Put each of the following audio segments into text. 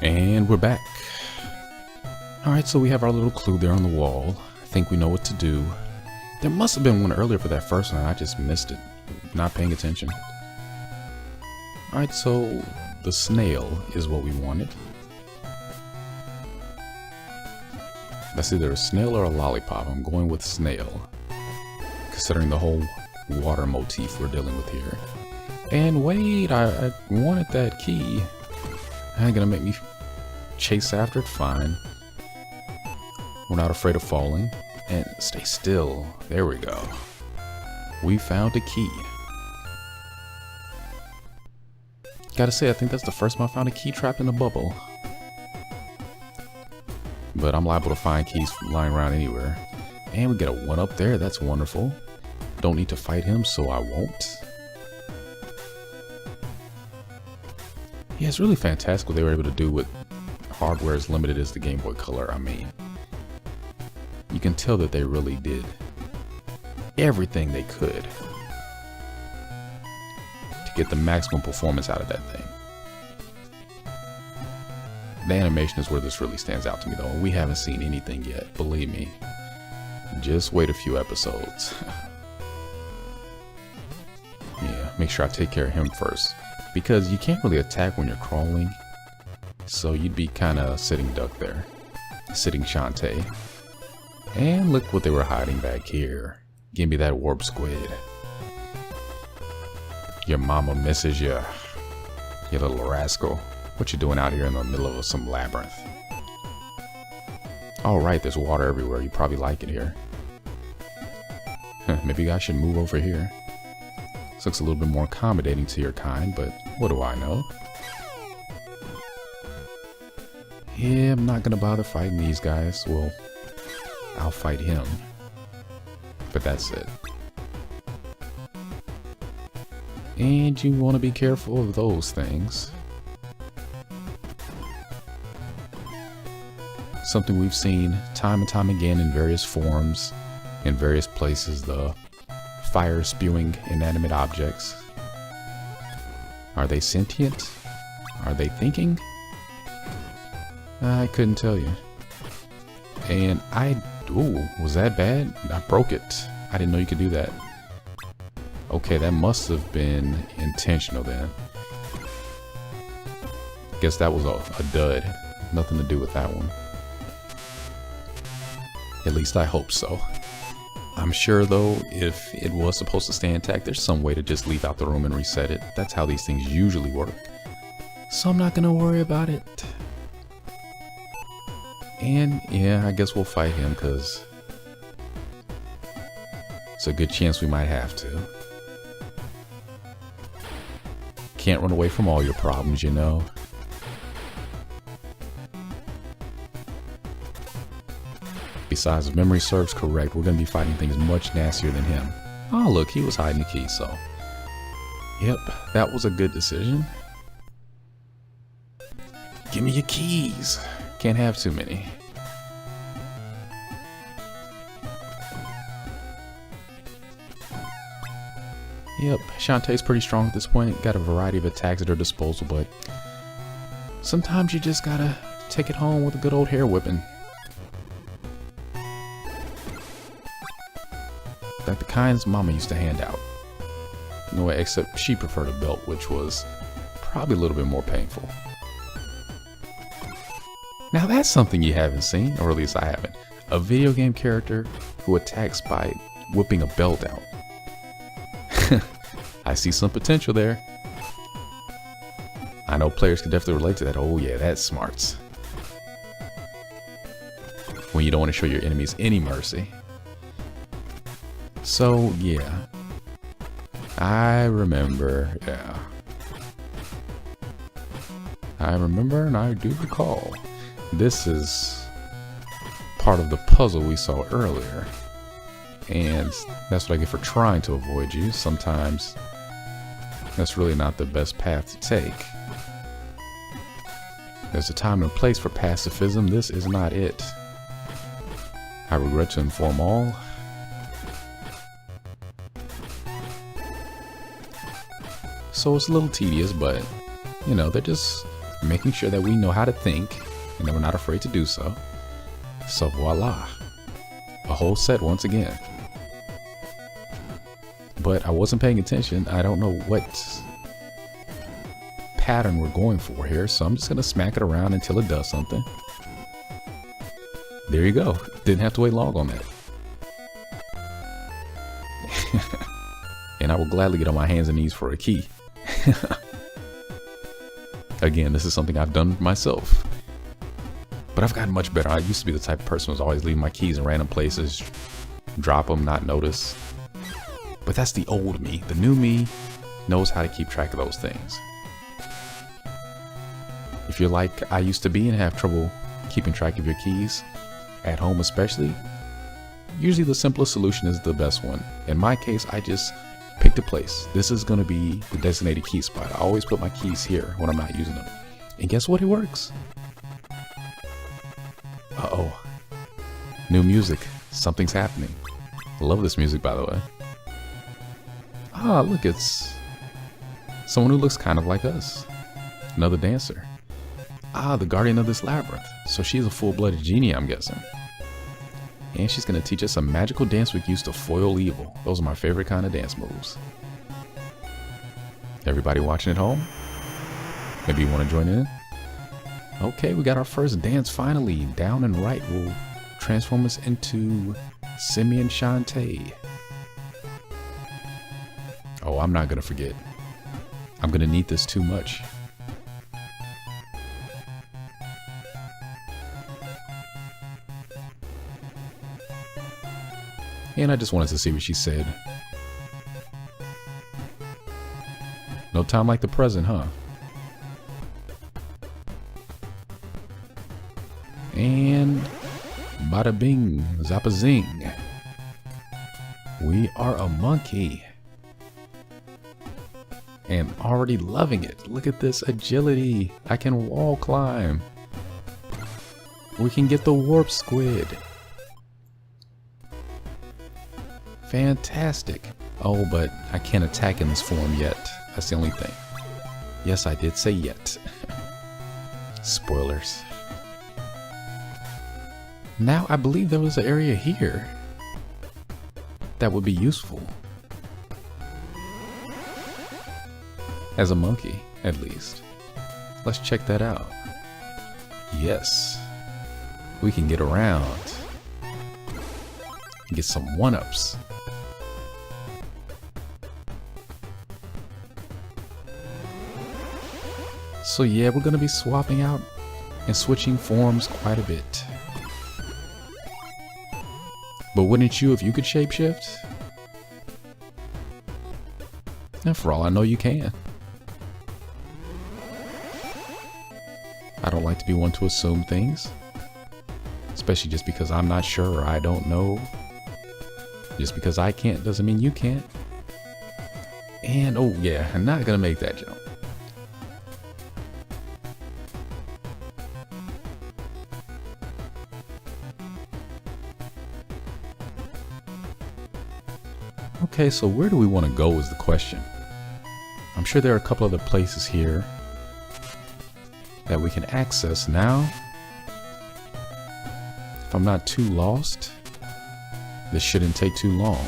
And we're back. Alright, so we have our little clue there on the wall. I think we know what to do. There must have been one earlier for that first one. I just missed it. Not paying attention. Alright, so the snail is what we wanted. That's either a snail or a lollipop. I'm going with snail, considering the whole water motif we're dealing with here. And wait, I wanted that key. Ain't gonna make me chase after it? Fine. We're not afraid of falling. And stay still. There we go. We found a key. Gotta say, I think that's the first time I found a key trapped in a bubble. But I'm liable to find keys lying around anywhere. And we get a 1 up there. That's wonderful. Don't need to fight him, so I won't. Yeah, it's really fantastic what they were able to do with hardware as limited as the Game Boy Color. I mean, you can tell that they really did everything they could to get the maximum performance out of that thing. The animation is where this really stands out to me, though, and we haven't seen anything yet, believe me. Just wait a few episodes. Yeah, make sure I take care of him first, because you can't really attack when you're crawling, so you'd be kind of sitting duck there, sitting Shantae. And look what they were hiding back here. Give me that warp squid. Your mama misses you, you little rascal. What you doing out here in the middle of some labyrinth? Alright, there's water everywhere. You probably like it here. Maybe I should move over here. This looks a little bit more accommodating to your kind, but what do I know? Yeah, I'm not gonna bother fighting these guys. Well, I'll fight him. But that's it. And you want to be careful of those things. Something we've seen time and time again in various forms, in various places, the fire spewing inanimate objects. Are they sentient? Are they thinking? I couldn't tell you. And ooh, was that bad? I broke it. I didn't know you could do that. Okay, that must have been intentional then. Guess that was a dud. Nothing to do with that one. At least I hope so. I'm sure though, if it was supposed to stay intact, there's some way to just leave out the room and reset it. That's how these things usually work. So I'm not gonna worry about it. And yeah, I guess we'll fight him because it's a good chance we might have to. Can't run away from all your problems, you know. Besides, if memory serves correct, we're going to be fighting things much nastier than him. Oh, look, he was hiding the key, so. Yep, that was a good decision. Give me your keys. Can't have too many. Yep, Shantae's pretty strong at this point. Got a variety of attacks at her disposal, but sometimes you just gotta take it home with a good old hair whipping. Like the kinds Mama used to hand out. No way, except she preferred a belt, which was probably a little bit more painful. Now that's something you haven't seen, or at least I haven't. A video game character who attacks by whipping a belt out. I see some potential there. I know players can definitely relate to that. Oh yeah, that's smarts. When you don't want to show your enemies any mercy. So yeah, I remember, yeah. I remember and I do recall. This is part of the puzzle we saw earlier. And that's what I get for trying to avoid you. Sometimes that's really not the best path to take. There's a time and place for pacifism. This is not it. I regret to inform all. So it's a little tedious, but you know, they're just making sure that we know how to think and that we're not afraid to do so. So voila, a whole set once again. But I wasn't paying attention. I don't know what pattern we're going for here, so I'm just gonna smack it around until it does something. There you go. Didn't have to wait long on that. And I will gladly get on my hands and knees for a key. Again, this is something I've done myself. But I've gotten much better. I used to be the type of person who was always leaving my keys in random places, drop them, not notice. But that's the old me. The new me knows how to keep track of those things. If you're like I used to be and have trouble keeping track of your keys, at home especially, usually the simplest solution is the best one. In my case, I just picked a place. This is going to be the designated key spot. I always put my keys here when I'm not using them. And guess what? It works. Uh-oh. New music. Something's happening. I love this music, by the way. Ah, look, it's someone who looks kind of like us. Another dancer. Ah, the guardian of this labyrinth. So she's a full-blooded genie, I'm guessing. And she's going to teach us a magical dance we use to foil evil. Those are my favorite kind of dance moves. Everybody watching at home? Maybe you want to join in? Okay, we got our first dance finally. Down and right will transform us into Simi and Shantae. Oh, I'm not going to forget. I'm going to need this too much. And I just wanted to see what she said. No time like the present, huh? And bada bing, zappa zing. We are a monkey. And already loving it. Look at this agility. I can wall climb. We can get the warp squid. Fantastic. Oh, but I can't attack in this form yet. That's the only thing. Yes, I did say yet. Spoilers. Now, I believe there was an area here that would be useful. As a monkey, at least. Let's check that out. Yes. We can get around. Get some one-ups. So yeah, we're going to be swapping out and switching forms quite a bit. But wouldn't you if you could shapeshift? And for all I know, you can. I don't like to be one to assume things. Especially just because I'm not sure or I don't know. Just because I can't doesn't mean you can't. And oh yeah, I'm not going to make that jump. Okay, so where do we want to go is the question. I'm sure there are a couple other places here that we can access now. If I'm not too lost, this shouldn't take too long.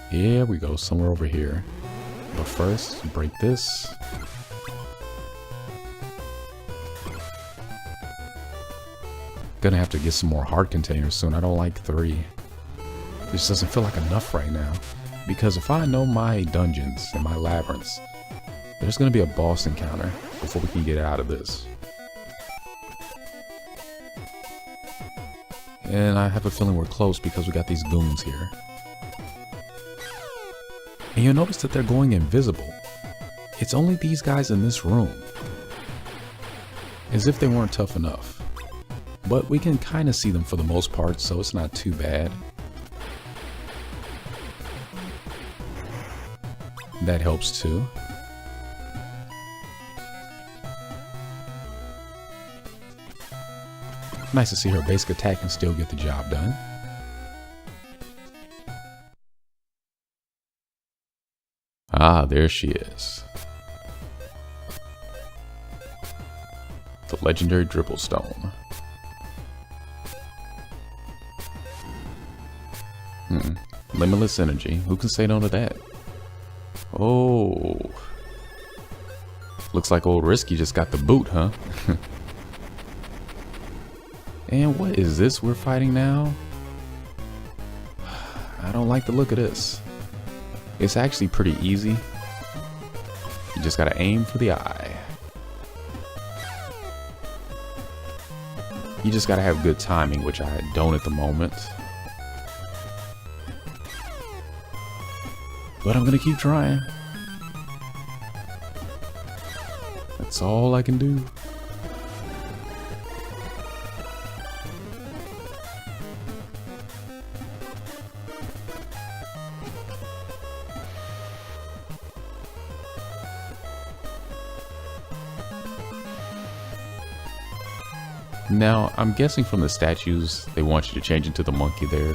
Here we go, somewhere over here. But first, break this. Gonna have to get some more heart containers soon. I don't like 3. This doesn't feel like enough right now. Because if I know my dungeons and my labyrinths, there's gonna be a boss encounter before we can get out of this. And I have a feeling we're close because we got these goons here. And you'll notice that they're going invisible. It's only these guys in this room. As if they weren't tough enough. But we can kind of see them for the most part, so it's not too bad. That helps too. Nice to see her basic attack and still get the job done. Ah, there she is. The legendary dribble stone. Limitless energy. Who can say no to that? Oh. Looks like old Risky just got the boot, huh? And what is this we're fighting now? I don't like the look of this. It's actually pretty easy. You just gotta aim for the eye. You just gotta have good timing, which I don't at the moment. But I'm gonna keep trying. That's all I can do. Now, I'm guessing from the statues, they want you to change into the monkey there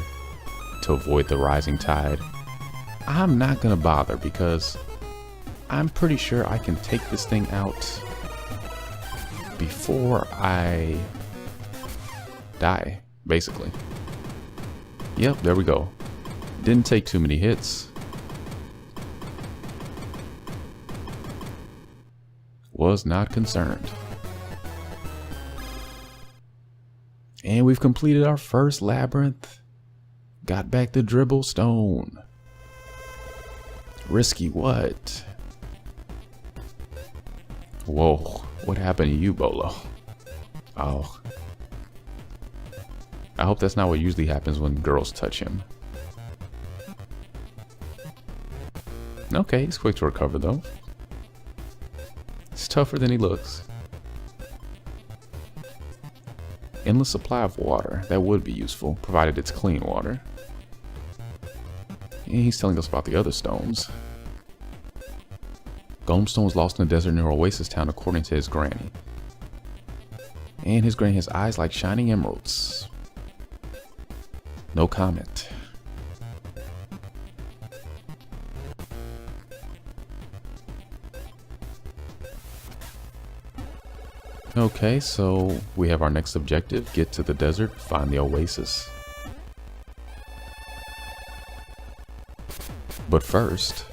to avoid the rising tide. I'm not gonna bother because I'm pretty sure I can take this thing out before I die, basically. Yep, there we go. Didn't take too many hits. Was not concerned. And we've completed our first labyrinth. Got back the dribble stone. Risky what? Whoa, what happened to you, Bolo? Oh. I hope that's not what usually happens when girls touch him. Okay, he's quick to recover though. He's tougher than he looks. Endless supply of water. That would be useful, provided it's clean water. And he's telling us about the other stones. Golem stone was lost in the desert near Oasis Town, according to his granny. And his granny has eyes like shining emeralds. No comment. Okay, so we have our next objective. Get to the desert, find the oasis. But first...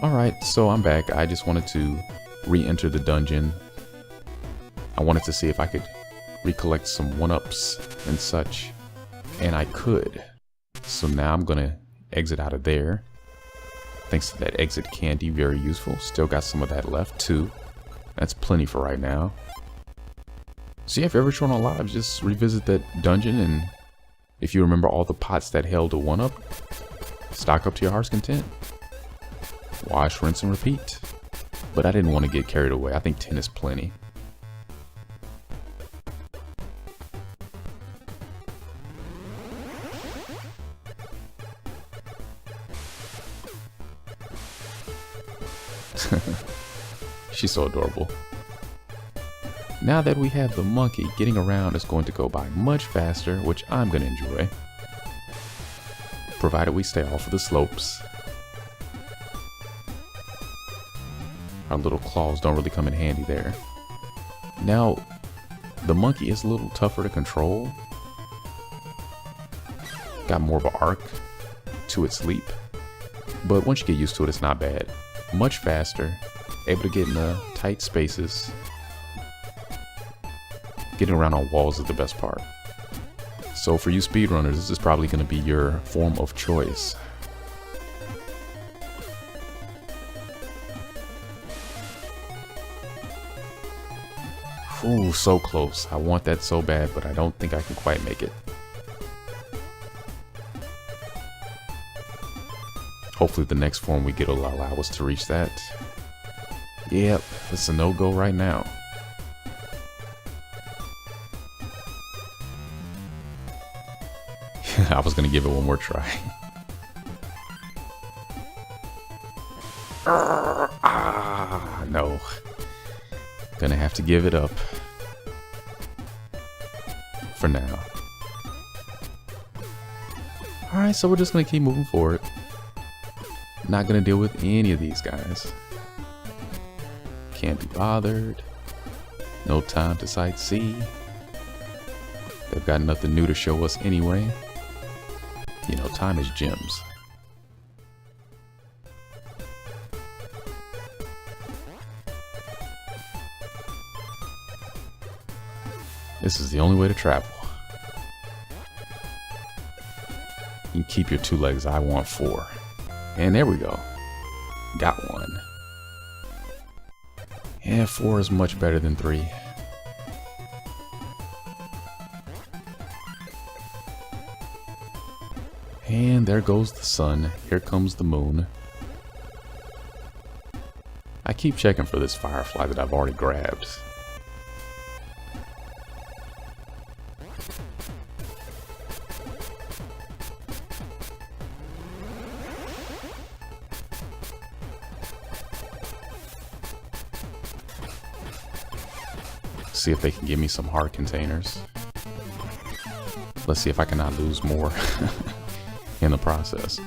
Alright, so I'm back. I just wanted to re-enter the dungeon. I wanted to see if I could recollect some 1-ups and such. And I could. So now I'm gonna exit out of there. Thanks to that exit candy, very useful. Still got some of that left too. That's plenty for right now. So yeah, if you're ever short on lives, just revisit that dungeon, and if you remember all the pots that held a 1-up, stock up to your heart's content. Wash, rinse, and repeat. But I didn't want to get carried away. I think 10 is plenty. She's so adorable. Now that we have the monkey, getting around is going to go by much faster, which I'm going to enjoy. Provided we stay off of the slopes. Our little claws don't really come in handy there. Now, the monkey is a little tougher to control. Got more of an arc to its leap. But once you get used to it, it's not bad. Much faster, able to get in the tight spaces. Getting around on walls is the best part. So for you speedrunners, this is probably going to be your form of choice. Ooh, so close. I want that so bad, but I don't think I can quite make it. Hopefully the next form we get will allow us to reach that. Yep, it's a no-go right now. I was gonna give it one more try. No. Gonna have to give it up. For now. Alright, so we're just gonna keep moving forward. Not gonna deal with any of these guys. Can't be bothered. No time to sightsee. They've got nothing new to show us anyway. You know, time is gems. This is the only way to travel. You can keep your 2 legs. I want 4. And there we go. Got one. Yeah, 4 is much better than 3. And there goes the sun. Here comes the moon. I keep checking for this firefly that I've already grabbed. See if they can give me some heart containers. Let's see if I cannot lose more in the process.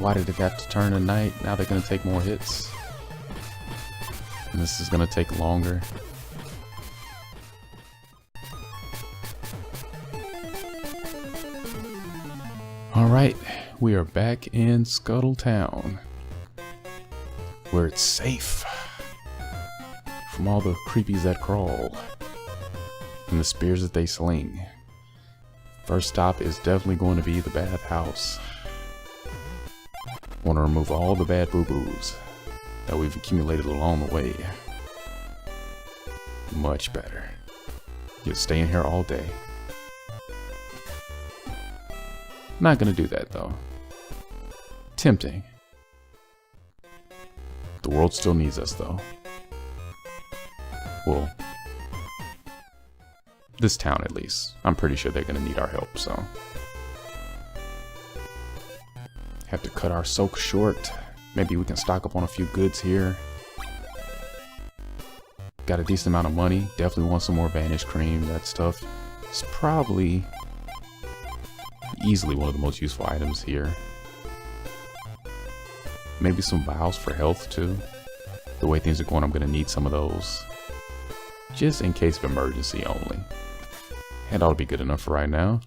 Why did it have to turn to night? Now they're gonna take more hits. And this is gonna take longer. Alright, we are back in Scuttle Town, where it's safe from all the creepies that crawl and the spears that they sling. First stop is definitely going to be the bathhouse. Want to remove all the bad boo-boos that we've accumulated along the way. Much better. You'll stay in here all day. Not gonna do that though. Tempting. The world still needs us though. Well, this town at least. I'm pretty sure they're gonna need our help, so. Have to cut our soak short. Maybe we can stock up on a few goods here. Got a decent amount of money. Definitely want some more Vanish Cream. That stuff is probably easily one of the most useful items here. Maybe some vials for health too. The way things are going, I'm going to need some of those. Just in case of emergency only. And ought to be good enough for right now.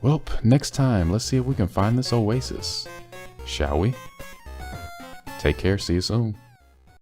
Well, next time, let's see if we can find this oasis. Shall we? Take care, see you soon.